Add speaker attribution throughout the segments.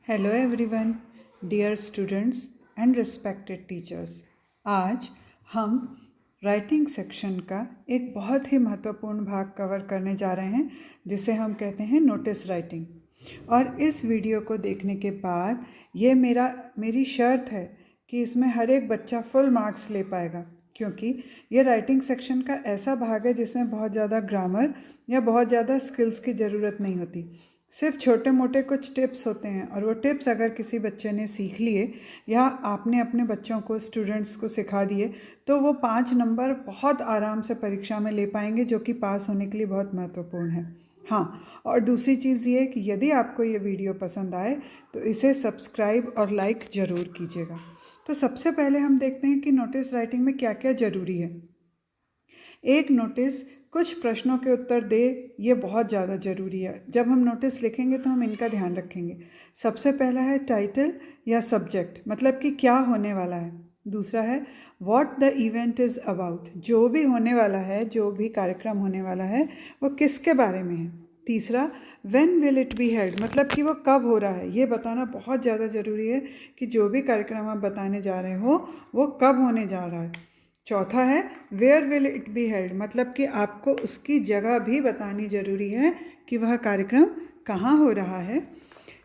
Speaker 1: Hello everyone, dear students and respected teachers. आज हम writing section का एक बहुत ही महत्वपूर्ण भाग कवर करने जा रहे हैं, जिसे हम कहते हैं नोटिस राइटिंग। और इस वीडियो को देखने के बाद ये मेरी शर्त है कि इसमें हर एक बच्चा फुल मार्क्स ले पाएगा, क्योंकि ये राइटिंग सेक्शन का ऐसा भाग है जिसमें बहुत ज़्यादा ग्रामर या बहुत ज़्यादा स्किल्स की ज़रूरत नहीं होती। सिर्फ छोटे मोटे कुछ टिप्स होते हैं, और वो टिप्स अगर किसी बच्चे ने सीख लिए या आपने अपने बच्चों को, स्टूडेंट्स को सिखा दिए, तो वो 5 नंबर बहुत आराम से परीक्षा में ले पाएंगे, जो कि पास होने के लिए बहुत महत्वपूर्ण है। हाँ, और दूसरी चीज़ ये कि यदि आपको ये वीडियो पसंद आए तो इसे सब्सक्राइब और लाइक ज़रूर कीजिएगा। तो सबसे पहले हम देखते हैं कि नोटिस राइटिंग में क्या क्या ज़रूरी है। एक नोटिस कुछ प्रश्नों के उत्तर दे, ये बहुत ज़्यादा ज़रूरी है। जब हम नोटिस लिखेंगे तो हम इनका ध्यान रखेंगे। सबसे पहला है टाइटल या सब्जेक्ट, मतलब कि क्या होने वाला है। दूसरा है what the event is about, जो भी होने वाला है, जो भी कार्यक्रम होने वाला है वो किसके बारे में है। तीसरा, when will it be held, मतलब कि वो कब हो रहा है। ये बताना बहुत ज़्यादा ज़रूरी है कि जो भी कार्यक्रम आप बताने जा रहे हो वो कब होने जा रहा है। चौथा है where will it be held, मतलब कि आपको उसकी जगह भी बतानी ज़रूरी है कि वह कार्यक्रम कहाँ हो रहा है।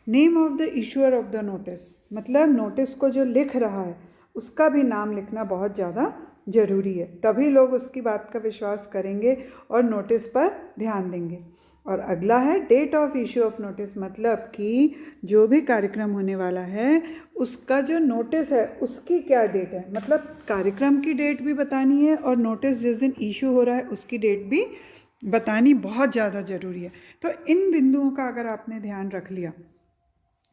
Speaker 1: Name of the issuer of the notice, मतलब नोटिस को जो लिख रहा है उसका भी नाम लिखना बहुत ज़्यादा ज़रूरी है, तभी लोग उसकी बात का विश्वास करेंगे और नोटिस पर ध्यान देंगे। और अगला है date of issue of notice, मतलब कि जो भी कार्यक्रम होने वाला है उसका जो नोटिस है उसकी क्या डेट है, मतलब कार्यक्रम की डेट भी बतानी है और नोटिस जिस दिन इशू हो रहा है उसकी डेट भी बतानी बहुत ज़्यादा ज़रूरी है। तो इन बिंदुओं का अगर आपने ध्यान रख लिया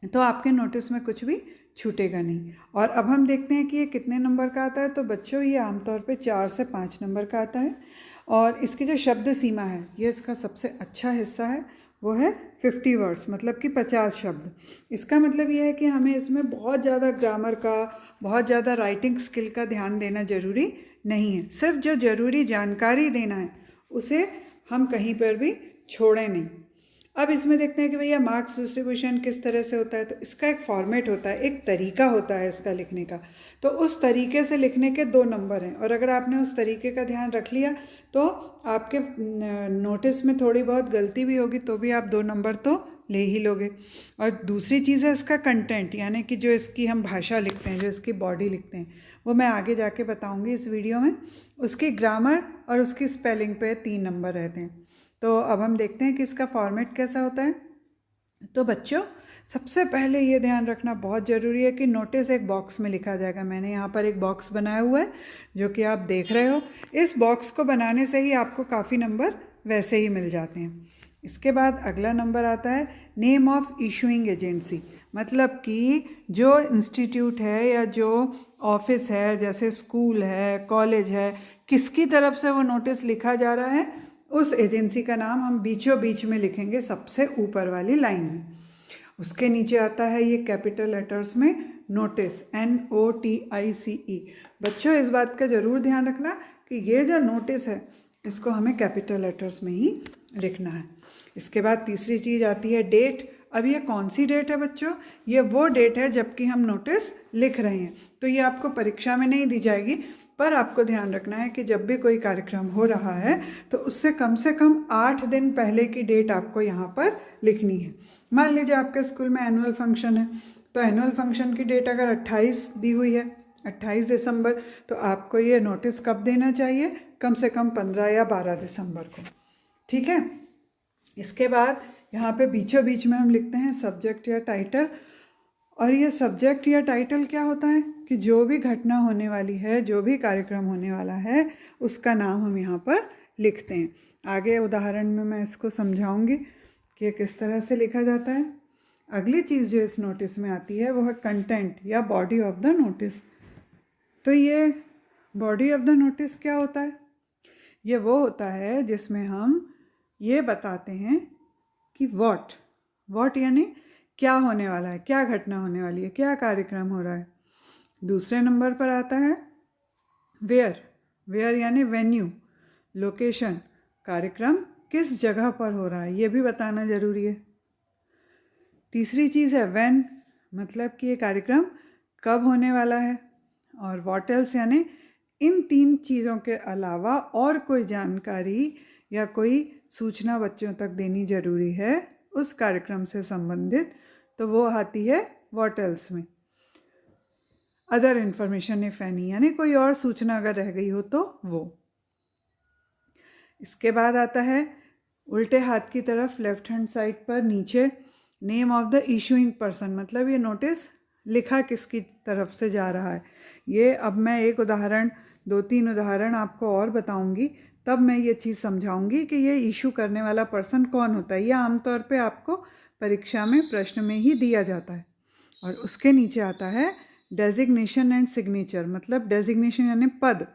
Speaker 1: तो आपके नोटिस में कुछ भी छूटेगा नहीं। और अब हम देखते हैं कि ये कितने नंबर का आता है। तो बच्चों, ये आमतौर पे 4 से 5 नंबर का आता है। और इसकी जो शब्द सीमा है, ये इसका सबसे अच्छा हिस्सा है, वो है 50 वर्ड्स, मतलब कि 50 शब्द। इसका मतलब ये है कि हमें इसमें बहुत ज़्यादा ग्रामर का, बहुत ज़्यादा राइटिंग स्किल का ध्यान देना ज़रूरी नहीं है। सिर्फ जो ज़रूरी जानकारी देना है उसे हम कहीं पर भी छोड़ें नहीं। अब इसमें देखते हैं कि भैया मार्क्स डिस्ट्रीब्यूशन किस तरह से होता है। तो इसका एक फॉर्मेट होता है, एक तरीका होता है इसका लिखने का। तो उस तरीके से लिखने के 2 नंबर हैं, और अगर आपने उस तरीके का ध्यान रख लिया तो आपके नोटिस में थोड़ी बहुत गलती भी होगी तो भी आप 2 नंबर तो ले ही लोगे। और दूसरी चीज़ है इसका कंटेंट, यानी कि जो इसकी हम भाषा लिखते हैं, जो इसकी बॉडी लिखते हैं, वो मैं आगे जाके बताऊँगी इस वीडियो में। उसकी ग्रामर और उसकी स्पेलिंग पे 3 नंबर रहते हैं। तो अब हम देखते हैं कि इसका फॉर्मेट कैसा होता है। तो बच्चों, सबसे पहले ये ध्यान रखना बहुत ज़रूरी है कि नोटिस एक बॉक्स में लिखा जाएगा। मैंने यहाँ पर एक बॉक्स बनाया हुआ है जो कि आप देख रहे हो। इस बॉक्स को बनाने से ही आपको काफ़ी नंबर वैसे ही मिल जाते हैं। इसके बाद अगला नंबर आता है नेम ऑफ इशूइंग एजेंसी, मतलब कि जो इंस्टीट्यूट है या जो ऑफिस है, जैसे स्कूल है, कॉलेज है, किसकी तरफ से वो नोटिस लिखा जा रहा है, उस एजेंसी का नाम हम बीचों बीच में लिखेंगे, सबसे ऊपर वाली लाइन में। उसके नीचे आता है ये कैपिटल लेटर्स में नोटिस, NOTICE। बच्चों, इस बात का ज़रूर ध्यान रखना कि ये जो नोटिस है इसको हमें कैपिटल लेटर्स में ही लिखना है। इसके बाद तीसरी चीज़ आती है डेट। अब ये कौन सी डेट है बच्चों? ये वो डेट है जबकि हम नोटिस लिख रहे हैं। तो ये आपको परीक्षा में नहीं दी जाएगी, पर आपको ध्यान रखना है कि जब भी कोई कार्यक्रम हो रहा है तो उससे कम से कम 8 दिन पहले की डेट आपको यहाँ पर लिखनी है। मान लीजिए आपके स्कूल में एनुअल फंक्शन है, तो एनुअल फंक्शन की डेट अगर 28 दी हुई है, 28 दिसंबर, तो आपको ये नोटिस कब देना चाहिए? कम से कम 15 या 12 दिसंबर को। ठीक है। इसके बाद यहाँ पे बीचों बीच में हम लिखते हैं सब्जेक्ट या टाइटल। और ये सब्जेक्ट या टाइटल क्या होता है कि जो भी घटना होने वाली है, जो भी कार्यक्रम होने वाला है, उसका नाम हम यहाँ पर लिखते हैं। आगे उदाहरण में मैं इसको समझाऊंगी कि किस तरह से लिखा जाता है। अगली चीज़ जो इस नोटिस में आती है वो है कंटेंट या बॉडी ऑफ द नोटिस। तो ये बॉडी ऑफ द नोटिस क्या होता है? ये वो होता है जिसमें हम ये बताते हैं कि व्हाट यानी क्या होने वाला है, क्या घटना होने वाली है, क्या कार्यक्रम हो रहा है। दूसरे नंबर पर आता है वेयर यानी वेन्यू, लोकेशन, कार्यक्रम किस जगह पर हो रहा है, ये भी बताना ज़रूरी है। तीसरी चीज़ है व्हेन, मतलब कि ये कार्यक्रम कब होने वाला है, और व्हाट एल्स यानी इन 3 चीज़ों के अलावा और कोई जानकारी या कोई सूचना बच्चों तक देनी ज़रूरी है उस कार्यक्रम से संबंधित, तो वो आती है व्हाट एल्स में। अदर इन्फॉर्मेशन इफ एनी यानी कोई और सूचना अगर रह गई हो तो वो। इसके बाद आता है उल्टे हाथ की तरफ लेफ्ट हैंड साइड पर नीचे name of the issuing person, मतलब ये नोटिस लिखा किसकी तरफ से जा रहा है। ये अब मैं एक उदाहरण 2-3 उदाहरण आपको और बताऊंगी, तब मैं ये चीज़ समझाऊंगी कि ये इशू करने वाला पर्सन कौन होता है। ये आमतौर पे आपको परीक्षा में प्रश्न में ही दिया जाता है। और उसके नीचे आता है डेजिग्नेशन एंड सिग्नेचर, मतलब डेजिग्नेशन यानी पद,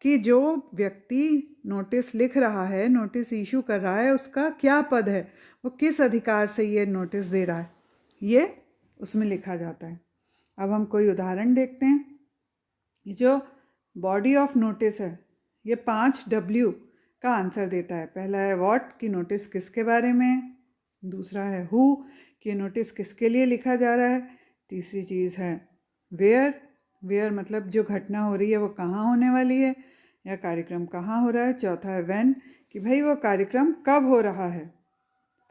Speaker 1: कि जो व्यक्ति नोटिस लिख रहा है, नोटिस इशू कर रहा है, उसका क्या पद है, वो किस अधिकार से ये नोटिस दे रहा है, ये उसमें लिखा जाता है। अब हम कोई उदाहरण देखते हैं। ये जो बॉडी ऑफ नोटिस है ये 5 W का आंसर देता है। पहला है व्हाट, कि नोटिस किसके बारे में है। दूसरा है हु, कि नोटिस किसके लिए लिखा जा रहा है। तीसरी चीज़ है वेयर, वेयर मतलब जो घटना हो रही है वो कहाँ होने वाली है या कार्यक्रम कहाँ हो रहा है। चौथा है व्हेन, कि भाई वो कार्यक्रम कब हो रहा है।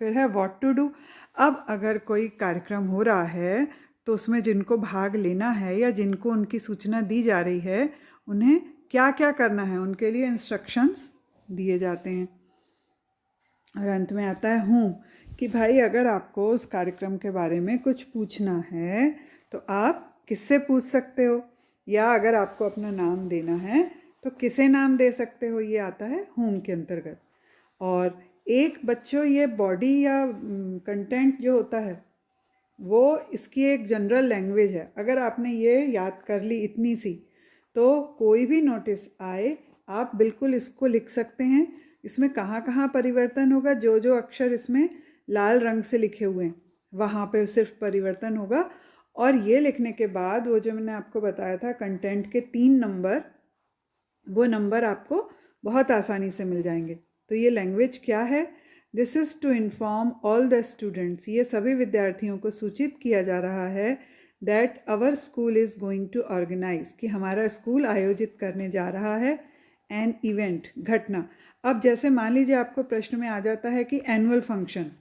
Speaker 1: फिर है व्हाट टू डू, अब अगर कोई कार्यक्रम हो रहा है तो उसमें जिनको भाग लेना है या जिनको उनकी सूचना दी जा रही है उन्हें क्या क्या करना है, उनके लिए इंस्ट्रक्शंस दिए जाते हैं। और अंत में आता है हूँ, कि भाई अगर आपको उस कार्यक्रम के बारे में कुछ पूछना है तो आप किससे पूछ सकते हो, या अगर आपको अपना नाम देना है तो किसे नाम दे सकते हो, ये आता है होम के अंतर्गत। और एक बच्चों ये बॉडी या कंटेंट जो होता है वो इसकी एक जनरल लैंग्वेज है। अगर आपने ये याद कर ली इतनी सी, तो कोई भी नोटिस आए आप बिल्कुल इसको लिख सकते हैं। इसमें कहाँ कहाँ परिवर्तन होगा, जो जो अक्षर इसमें लाल रंग से लिखे हुए हैं वहाँ पे सिर्फ परिवर्तन होगा। और ये लिखने के बाद वो जो मैंने आपको बताया था कंटेंट के 3 नंबर, वो नंबर आपको बहुत आसानी से मिल जाएंगे। तो ये लैंग्वेज क्या है, this is to inform all the students, ये सभी विद्यार्थियों को सूचित किया जा रहा है that our school is going to organise, कि हमारा स्कूल आयोजित करने जा रहा है एन इवेंट, घटना। अब जैसे मान लीजिए आपको प्रश्न में आ जाता है कि annual function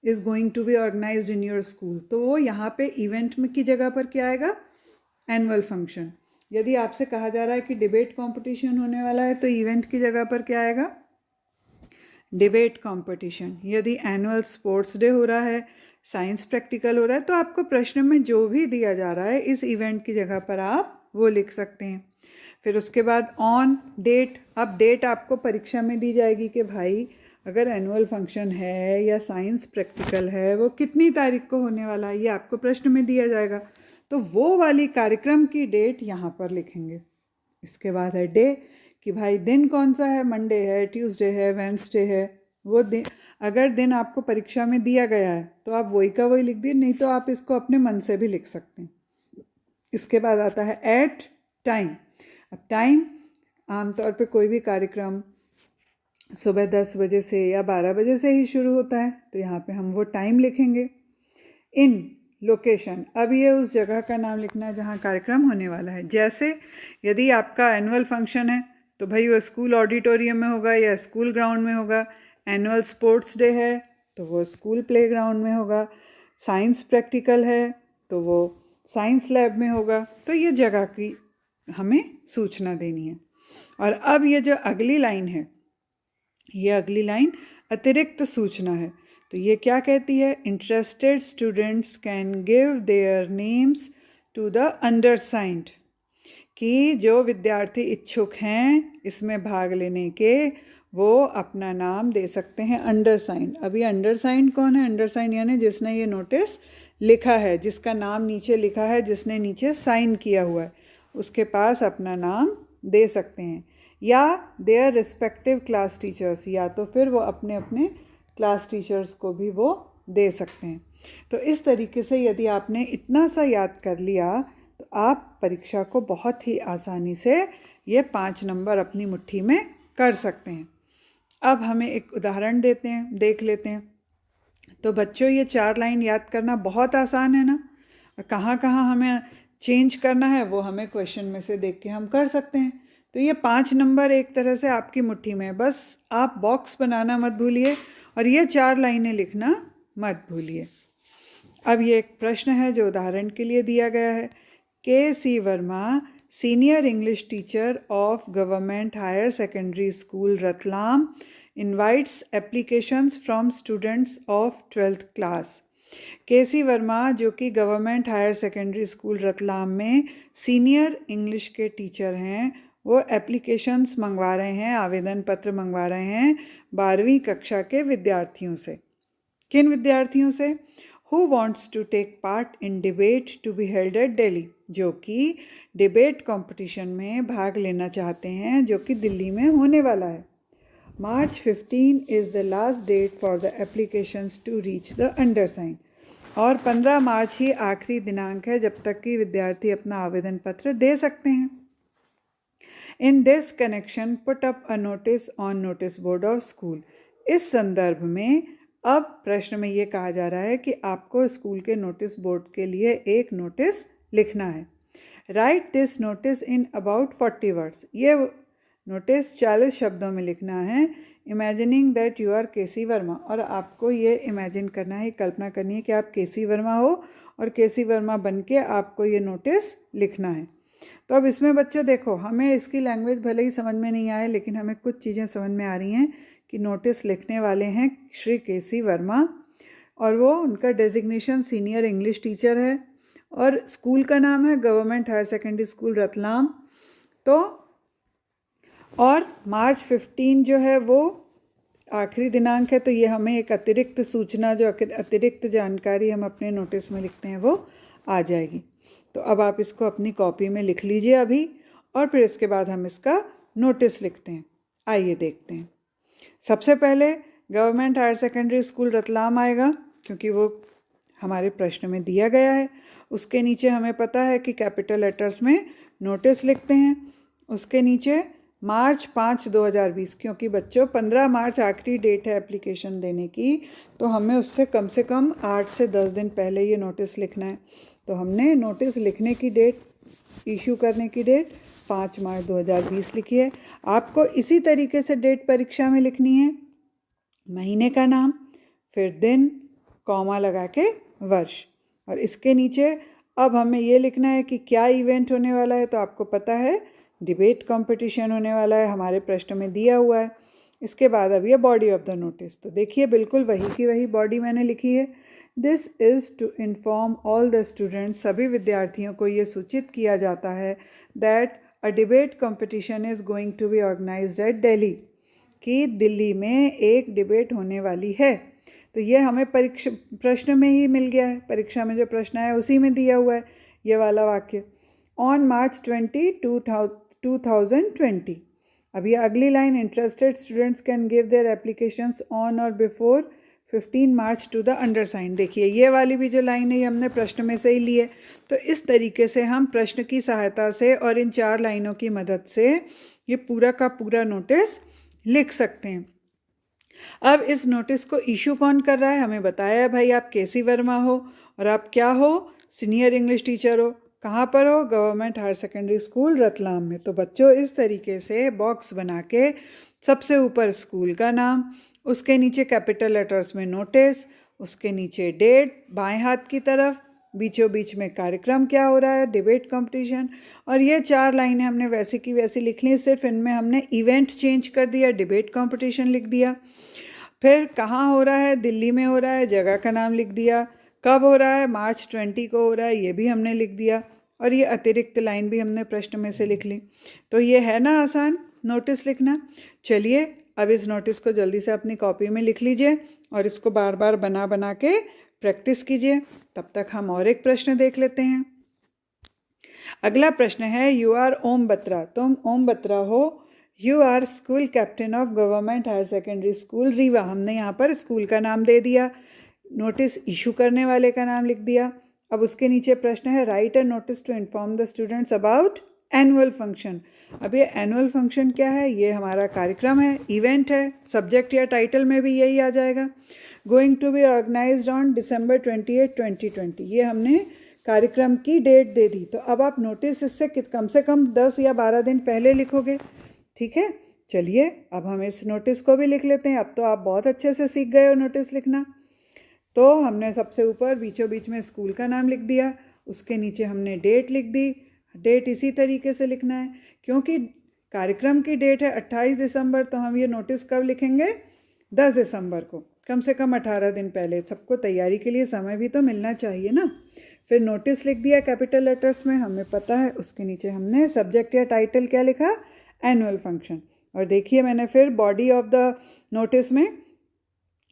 Speaker 1: is going to be organised in your school, तो वो यहाँ पे इवेंट में की जगह पर क्या आएगा, एनुअल फंक्शन। यदि आपसे कहा जा रहा है कि डिबेट कंपटीशन होने वाला है तो इवेंट की जगह पर क्या आएगा, डिबेट कंपटीशन। यदि एनुअल स्पोर्ट्स डे हो रहा है, साइंस प्रैक्टिकल हो रहा है, तो आपको प्रश्न में जो भी दिया जा रहा है इस इवेंट की जगह पर आप वो लिख सकते हैं। फिर उसके बाद ऑन डेट, अब डेट आपको परीक्षा में दी जाएगी कि भाई अगर एनुअल फंक्शन है या साइंस प्रैक्टिकल है वो कितनी तारीख को होने वाला है, ये आपको प्रश्न में दिया जाएगा, तो वो वाली कार्यक्रम की डेट यहाँ पर लिखेंगे। इसके बाद है डे, कि भाई दिन कौन सा है, मंडे है, ट्यूसडे है, वेंसडे है, वो दिन, अगर दिन आपको परीक्षा में दिया गया है तो आप वही का वही लिख दिए, नहीं तो आप इसको अपने मन से भी लिख सकते हैं। इसके बाद आता है एट टाइम। अब टाइम आमतौर पे कोई भी कार्यक्रम सुबह 10 बजे से या 12 बजे से ही शुरू होता है, तो यहाँ पे हम वो टाइम लिखेंगे। इन लोकेशन, अब ये उस जगह का नाम लिखना है जहाँ कार्यक्रम होने वाला है। जैसे यदि आपका एनुअल फंक्शन है तो भाई वो स्कूल ऑडिटोरियम में होगा या स्कूल ग्राउंड में होगा। एनुअल स्पोर्ट्स डे है तो वो स्कूल प्ले ग्राउंड में होगा। साइंस प्रैक्टिकल है तो वो साइंस लैब में होगा। तो ये जगह की हमें सूचना देनी है। और अब ये जो अगली लाइन है, ये अगली लाइन अतिरिक्त सूचना है। तो ये क्या कहती है, interested students can give their names to the undersigned, कि जो विद्यार्थी इच्छुक हैं इसमें भाग लेने के वो अपना नाम दे सकते हैं अंडरसाइंड। अभी अंडरसाइंड कौन है, अंडरसाइंड यानी जिसने ये नोटिस लिखा है, जिसका नाम नीचे लिखा है, जिसने नीचे साइन किया हुआ है, उसके पास अपना नाम दे सकते हैं। या देयर रिस्पेक्टिव क्लास टीचर्स, या तो फिर वो अपने अपने क्लास टीचर्स को भी वो दे सकते हैं। तो इस तरीके से यदि आपने इतना सा याद कर लिया तो आप परीक्षा को बहुत ही आसानी से ये 5 नंबर अपनी मुट्ठी में कर सकते हैं। अब हमें एक उदाहरण देख लेते हैं। तो बच्चों ये 4 लाइन याद करना बहुत आसान है ना। और कहाँ कहाँ हमें चेंज करना है वो हमें क्वेश्चन में से देख के हम कर सकते हैं। तो ये 5 नंबर एक तरह से आपकी मुट्ठी में है, बस आप बॉक्स बनाना मत भूलिए और ये 4 लाइनें लिखना मत भूलिए। अब ये एक प्रश्न है जो उदाहरण के लिए दिया गया है। K C. Verma, senior English teacher of government higher secondary school Ratlam, invites applications from students of 12th class. K C. Verma जो कि government higher secondary school Ratlam में सीनियर इंग्लिश के टीचर हैं, वो एप्लीकेशंस मंगवा रहे हैं, आवेदन पत्र मंगवा रहे हैं 12वीं कक्षा के विद्यार्थियों से। किन विद्यार्थियों से? Who wants to take part in debate to be held at Delhi, जो कि डिबेट कंपटीशन में भाग लेना चाहते हैं जो कि दिल्ली में होने वाला है। March 15 is the last date for the applications to reach the undersign, और 15 मार्च ही आखिरी दिनांक है जब तक कि विद्यार्थी अपना आवेदन पत्र दे सकते हैं। In this connection, put up a notice on notice board of school. इस संदर्भ में अब प्रश्न में ये कहा जा रहा है कि आपको स्कूल के नोटिस बोर्ड के लिए एक नोटिस लिखना है। Write this notice in about 40 words. ये नोटिस 40 शब्दों में लिखना है। Imagining that you are K C. Verma, और आपको ये इमेजिन करना है, कल्पना करनी है कि आप के.सी. वर्मा हो और के.सी. वर्मा बन के आपको ये नोटिस लिखना है। तो अब इसमें बच्चों देखो, हमें इसकी लैंग्वेज भले ही समझ में नहीं आए, लेकिन हमें कुछ चीज़ें समझ में आ रही हैं कि नोटिस लिखने वाले हैं श्री के.सी. वर्मा, और वो उनका डेजिग्नेशन सीनियर इंग्लिश टीचर है और स्कूल का नाम है government higher secondary school Ratlam. तो और मार्च 15 जो है वो आखिरी दिनांक है, तो ये हमें एक अतिरिक्त सूचना, जो अतिरिक्त जानकारी हम अपने नोटिस में लिखते हैं वो आ जाएगी। तो अब आप इसको अपनी कॉपी में लिख लीजिए अभी, और फिर इसके बाद हम इसका नोटिस लिखते हैं। आइए देखते हैं। सबसे पहले government higher secondary school Ratlam आएगा, क्योंकि वो हमारे प्रश्न में दिया गया है। उसके नीचे हमें पता है कि कैपिटल लेटर्स में नोटिस लिखते हैं। उसके नीचे मार्च 5, 2020, क्योंकि बच्चों 15 मार्च आखिरी डेट है एप्लीकेशन देने की, तो हमें उससे कम से कम 8 से 10 दिन पहले ये नोटिस लिखना है। तो हमने नोटिस लिखने की डेट, इशू करने की डेट 5 मार्च 2020 लिखी है। आपको इसी तरीके से डेट परीक्षा में लिखनी है, महीने का नाम, फिर दिन, कॉमा लगा के वर्ष, और इसके नीचे अब हमें ये लिखना है कि क्या इवेंट होने वाला है। तो आपको पता है डिबेट कंपटीशन होने वाला है, हमारे प्रश्न में दिया हुआ है। इसके बाद अब ये बॉडी ऑफ द नोटिस, तो देखिए बिल्कुल वही की वही बॉडी मैंने लिखी है। This is to inform all the students, सभी विद्यार्थियों को ये सूचित किया जाता है that a debate competition is going to be organised at Delhi, कि दिल्ली में एक डिबेट होने वाली है। तो ये हमें परीक्षा प्रश्न में ही मिल गया है, परीक्षा में जो प्रश्न आया उसी में दिया हुआ है ये वाला वाक्य। On March 20, 2020। अब ये अगली line, interested students can give their applications on or before 15 March to the undersigned. देखिए ये वाली भी जो लाइन है ये हमने प्रश्न में से ही ली है। तो इस तरीके से हम प्रश्न की सहायता से और इन 4 लाइनों की मदद से ये पूरा का पूरा नोटिस लिख सकते हैं। अब इस नोटिस को इशू कौन कर रहा है? हमें बताया है भाई, आप के.सी. वर्मा हो और आप क्या हो? सीनियर इंग्लिश टीचर हो। कहाँ पर हो? Government higher secondary school Ratlam में। तो बच्चों इस तरीके से बॉक्स बना के सबसे ऊपर स्कूल का नाम, उसके नीचे कैपिटल लेटर्स में नोटिस, उसके नीचे डेट, बाएं हाथ की तरफ बीचों बीच में कार्यक्रम क्या हो रहा है, डिबेट कंपटीशन, और ये 4 लाइनें हमने वैसी की वैसी लिख ली, सिर्फ इनमें हमने इवेंट चेंज कर दिया, डिबेट कंपटीशन लिख दिया। फिर कहाँ हो रहा है? दिल्ली में हो रहा है, जगह का नाम लिख दिया। कब हो रहा है? मार्च 20 को हो रहा है, ये भी हमने लिख दिया, और ये अतिरिक्त लाइन भी हमने प्रश्न में से लिख ली। तो ये है ना आसान नोटिस लिखना। चलिए अब इस नोटिस को जल्दी से अपनी कॉपी में लिख लीजिए और इसको बार बार बना बना के प्रैक्टिस कीजिए। तब तक हम और एक प्रश्न देख लेते हैं। अगला प्रश्न है, यू आर ओम बत्रा, तुम ओम बत्रा हो। You are school captain of government higher secondary school Rewa. हमने यहाँ पर स्कूल का नाम दे दिया, नोटिस इशू करने वाले का नाम लिख दिया। अब उसके नीचे प्रश्न है, write a notice to inform the students about annual function. अब ये एनुअल फंक्शन क्या है? ये हमारा कार्यक्रम है, इवेंट है, सब्जेक्ट या टाइटल में भी यही आ जाएगा। Going to be organised on December 28, 2020। ये हमने कार्यक्रम की डेट दे दी, तो अब आप नोटिस इससे कम से कम 10 या 12 दिन पहले लिखोगे। ठीक है, चलिए अब हम इस नोटिस को भी लिख लेते हैं। अब तो आप बहुत अच्छे से सीख गए हो नोटिस लिखना। तो हमने सबसे ऊपर बीचों बीच में स्कूल का नाम लिख दिया, उसके नीचे हमने डेट लिख दी। डेट इसी तरीके से लिखना है, क्योंकि कार्यक्रम की डेट है 28 दिसंबर, तो हम ये नोटिस कब लिखेंगे? 10 दिसंबर को, कम से कम 18 दिन पहले। सबको तैयारी के लिए समय भी तो मिलना चाहिए ना। फिर नोटिस लिख दिया कैपिटल लेटर्स में, हमें पता है। उसके नीचे हमने सब्जेक्ट या टाइटल क्या लिखा? Annual function. और देखिए मैंने फिर बॉडी ऑफ द नोटिस में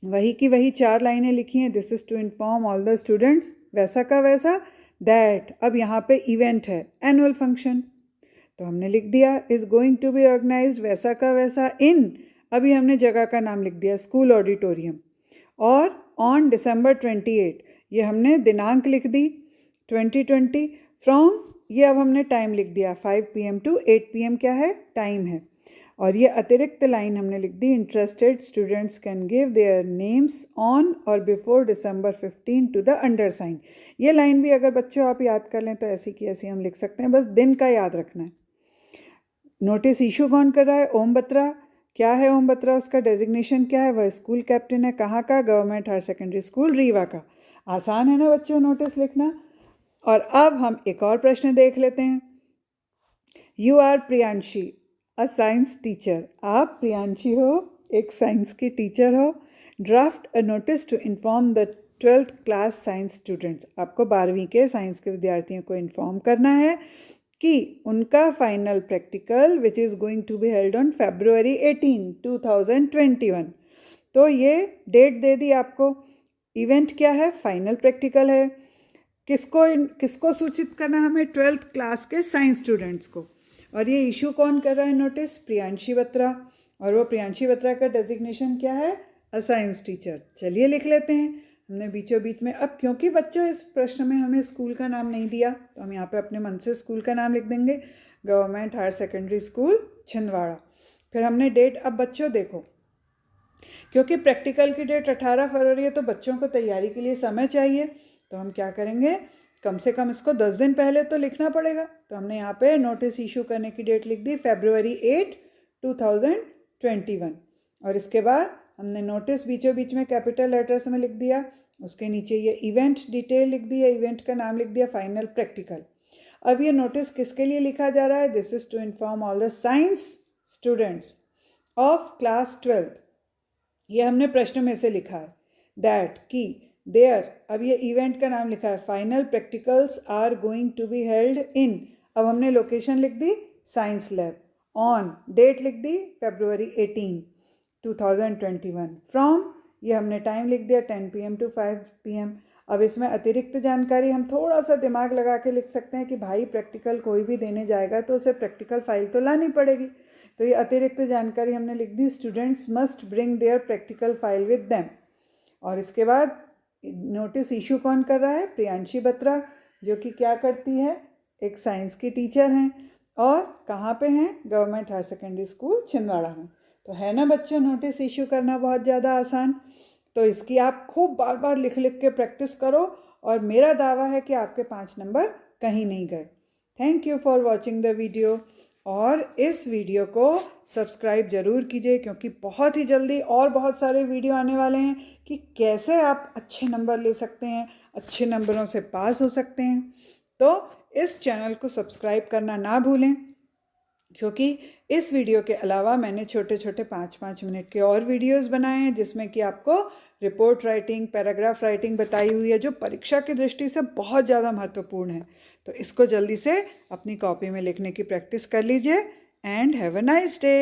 Speaker 1: वही की वही 4 लाइनें लिखी हैं। This is to inform all the students, वैसा का वैसा, दैट। अब यहाँ पे इवेंट है एनुअल फंक्शन, तो हमने लिख दिया is going to be organised, वैसा का वैसा, इन, अभी हमने जगह का नाम लिख दिया स्कूल ऑडिटोरियम। और ऑन December 28, ये हमने दिनांक लिख दी 2020। फ्रॉम, ये अब हमने टाइम लिख दिया 5 PM to 8 PM क्या है? टाइम है। और ये अतिरिक्त लाइन हमने लिख दी, interested students can give their names on or before December 15 to the undersigned. ये लाइन भी अगर बच्चों आप याद कर लें तो ऐसी की ऐसी हम लिख सकते हैं, बस दिन का याद रखना है। नोटिस इशू कौन कर रहा है? ओम बत्रा। क्या है ओम बत्रा? उसका डेजिग्नेशन क्या है? वह स्कूल कैप्टन है। कहाँ का? Government higher secondary school Rewa का। आसान है ना बच्चों नोटिस लिखना। और अब हम एक और प्रश्न देख लेते हैं। You are Priyanshi, a science teacher. आप प्रियांशी हो, एक साइंस की टीचर हो। Draft a notice to inform the 12th class science students. आपको 12वीं के साइंस के विद्यार्थियों को इन्फॉर्म करना है कि उनका final practical which is going to be held on February 18, 2021। तो ये डेट दे दी आपको। इवेंट क्या है? फाइनल प्रैक्टिकल है। किसको सूचित करना हमें? 12th क्लास के साइंस स्टूडेंट्स को। और ये इशू कौन कर रहा है नोटिस? प्रियांशी बत्रा। और वो प्रियांशी बत्रा का डेजिग्नेशन क्या है? अ साइंस टीचर। चलिए लिख लेते हैं। हमने बीचों बीच में, अब क्योंकि बच्चों इस प्रश्न में हमें स्कूल का नाम नहीं दिया, तो हम यहाँ पे अपने मन से स्कूल का नाम लिख देंगे, government higher secondary school Chhindwara. फिर हमने डेट, अब बच्चों देखो, क्योंकि प्रैक्टिकल की डेट 18 फरवरी है, तो बच्चों को तैयारी के लिए समय चाहिए। तो हम क्या करेंगे? कम से कम इसको 10 दिन पहले तो लिखना पड़ेगा। तो हमने यहाँ पे नोटिस इशू करने की डेट लिख दी February 8, 2021। और इसके बाद हमने नोटिस बीचों बीच में कैपिटल लेटर्स में लिख दिया। उसके नीचे ये इवेंट डिटेल लिख दी है, इवेंट का नाम लिख दिया फाइनल प्रैक्टिकल। अब ये नोटिस किसके लिए लिखा जा रहा है? This is to inform all the science students of class 12th। ये हमने प्रश्न में से लिखा है दैट की देयर, अब ये इवेंट का नाम लिखा है final practicals are going to be held in. अब हमने लोकेशन लिख दी साइंस लैब। ऑन, डेट लिख दी February 18, 2021। फ्रॉम, ये हमने टाइम लिख दिया 10 PM to 5 PM। अब इसमें अतिरिक्त जानकारी हम थोड़ा सा दिमाग लगा के लिख सकते हैं कि भाई प्रैक्टिकल कोई भी देने जाएगा तो उसे प्रैक्टिकल फाइल तो लानी पड़ेगी। तो ये अतिरिक्त जानकारी हमने लिख दी, students must bring their practical file with them. और इसके बाद नोटिस इशू कौन कर रहा है? प्रियांशी बत्रा, जो कि क्या करती है? एक साइंस की टीचर हैं। और कहाँ पे हैं? Government higher secondary school Chhindwara में। तो है ना बच्चों नोटिस इशू करना बहुत ज़्यादा आसान। तो इसकी आप खूब बार बार लिख लिख के प्रैक्टिस करो, और मेरा दावा है कि आपके 5 नंबर कहीं नहीं गए। Thank you for watching the video. और इस वीडियो को सब्सक्राइब ज़रूर कीजिए, क्योंकि बहुत ही जल्दी और बहुत सारे वीडियो आने वाले हैं कि कैसे आप अच्छे नंबर ले सकते हैं, अच्छे नंबरों से पास हो सकते हैं। तो इस चैनल को सब्सक्राइब करना ना भूलें, क्योंकि इस वीडियो के अलावा मैंने छोटे छोटे 5-5 मिनट के और वीडियोस बनाए हैं, जिसमें कि आपको रिपोर्ट राइटिंग, पैराग्राफ राइटिंग बताई हुई है, जो परीक्षा की दृष्टि से बहुत ज़्यादा महत्वपूर्ण है। तो इसको जल्दी से अपनी कॉपी में लिखने की प्रैक्टिस कर लीजिए। And have a nice day.